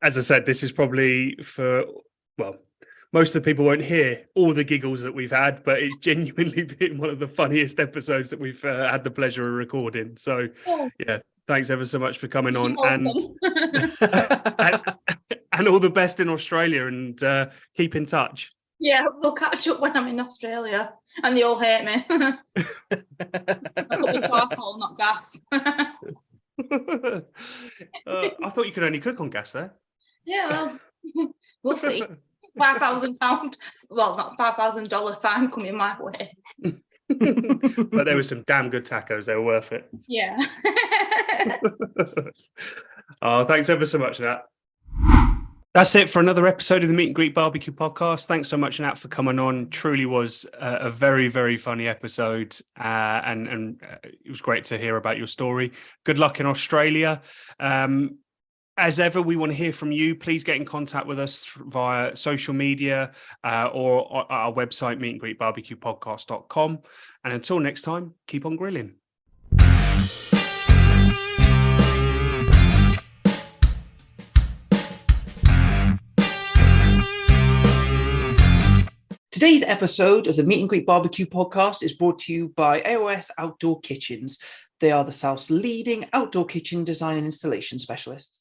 as I said, this is probably most of the people won't hear all the giggles that we've had, but it's genuinely been one of the funniest episodes that we've had the pleasure of recording. So, yeah, thanks ever so much for coming on, and all the best in Australia, and keep in touch. Yeah, we'll catch up when I'm in Australia, and they all hate me. I could be charcoal, not gas. I thought you could only cook on gas there. Yeah, well, we'll see. £5,000, well, not $5,000 fine coming my way. But there were some damn good tacos. They were worth it. Yeah. Oh, thanks ever so much, Nat. That's it for another episode of the Meet and Greet Barbecue Podcast. Thanks so much, Nat, for coming on. Truly was a very, very funny episode, and it was great to hear about your story. Good luck in Australia. As ever, we want to hear from you. Please get in contact with us via social media or our website, meetandgreetbarbecuepodcast.com. And until next time, keep on grilling. Today's episode of the Meet and Greet Barbecue podcast is brought to you by AOS Outdoor Kitchens. They are the South's leading outdoor kitchen design and installation specialists.